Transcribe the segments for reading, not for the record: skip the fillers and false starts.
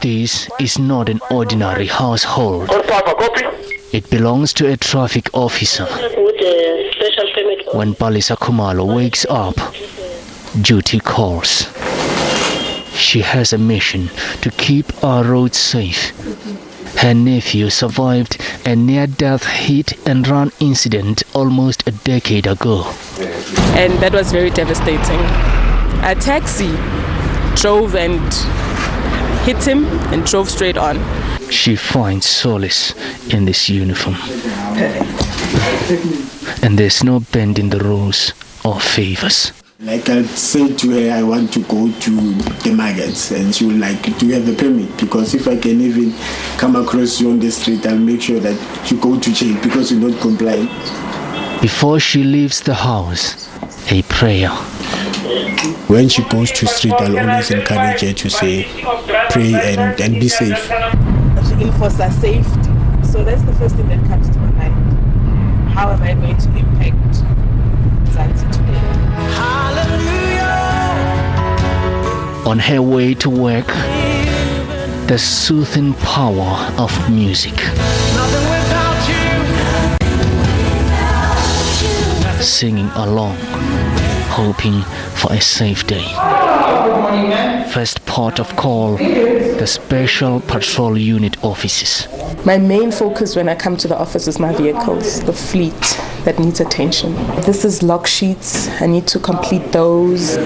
This is not an ordinary household. It belongs to a traffic officer. When Palesa Kumalo wakes up, duty calls. She has a mission to keep our roads safe. Her nephew survived a near-death hit-and-run incident almost a decade ago. And that was very devastating. A taxi drove and hit him and drove straight on. She finds solace in this uniform. And there's no bend in the rules or favors. Like I said to her, I want to go to the markets, and she will like, do you have a permit? Because if I can even come across you on the street, I'll make sure that you go to jail because you're not complying. Before she leaves the house, a prayer. When she goes to street, I'll always encourage her to say, pray and be safe. She enforces safety. So that's the first thing that comes to my mind. How am I going to impact Zanzi today? On her way to work, the soothing power of music. Singing along, hoping for a safe day. First port of call, the Special Patrol Unit offices. My main focus when I come to the office is my vehicles, the fleet that needs attention. This is log sheets, I need to complete those.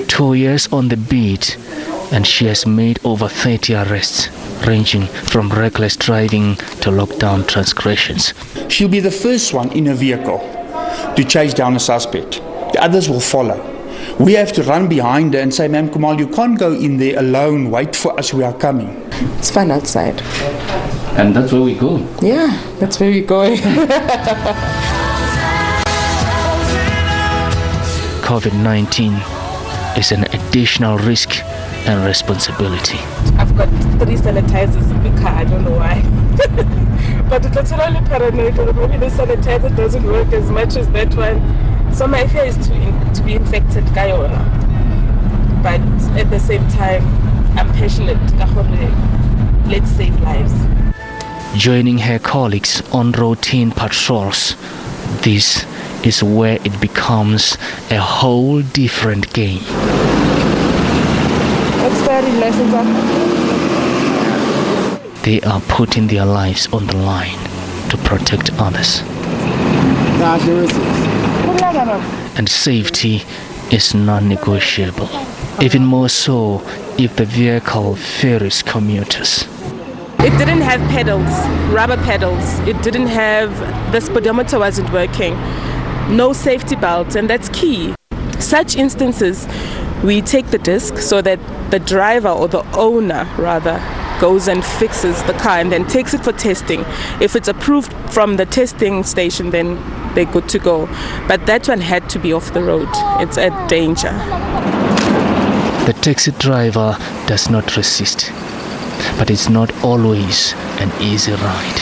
2 years on the beat, and she has made over 30 arrests, ranging from reckless driving to lockdown transgressions. She'll be the first one in a vehicle to chase down a suspect. The others will follow. We have to run behind her and say, Ma'am Kumalo, you can't go in there alone, wait for us, we are coming. It's fun outside. And that's where we go? Yeah, that's where we're going. COVID-19 is an additional risk and responsibility. I've got 3 sanitizers in the car, I don't know why. But it's only paranoid, maybe the sanitizer doesn't work as much as that one. So my fear is to be infected, but at the same time, I'm passionate. Let's save lives. Joining her colleagues on routine patrols, this is where it becomes a whole different game. Expiring license. They are putting their lives on the line to protect others. And safety is non-negotiable, even more so if the vehicle ferries commuters. It didn't have pedals, rubber pedals. It didn't have, the speedometer wasn't working. No safety belt, and that's key. Such instances, we take the disc so that the driver or the owner rather goes and fixes the car and then takes it for testing. If it's approved from the testing station, then they're good to go. But that one had to be off the road. It's a danger. The taxi driver does not resist, but it's not always an easy ride.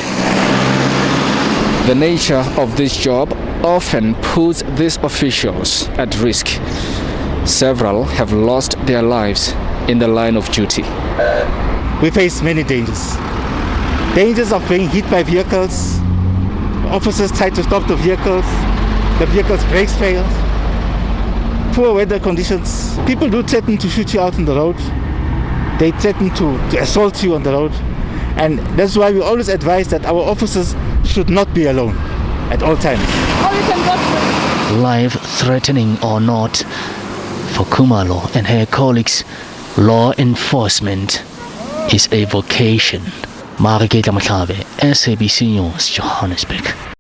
The nature of this job often puts these officials at risk. Several have lost their lives in the line of duty. We face many dangers. Dangers of being hit by vehicles. Officers try to stop the vehicles' brakes fail. Poor weather conditions. People do threaten to shoot you out on the road. They threaten to assault you on the road. And that's why we always advise that our officers should not be alone at all times. Life-threatening or not, for Kumalo and her colleagues, law enforcement is a vocation. SABC News, Johannesburg.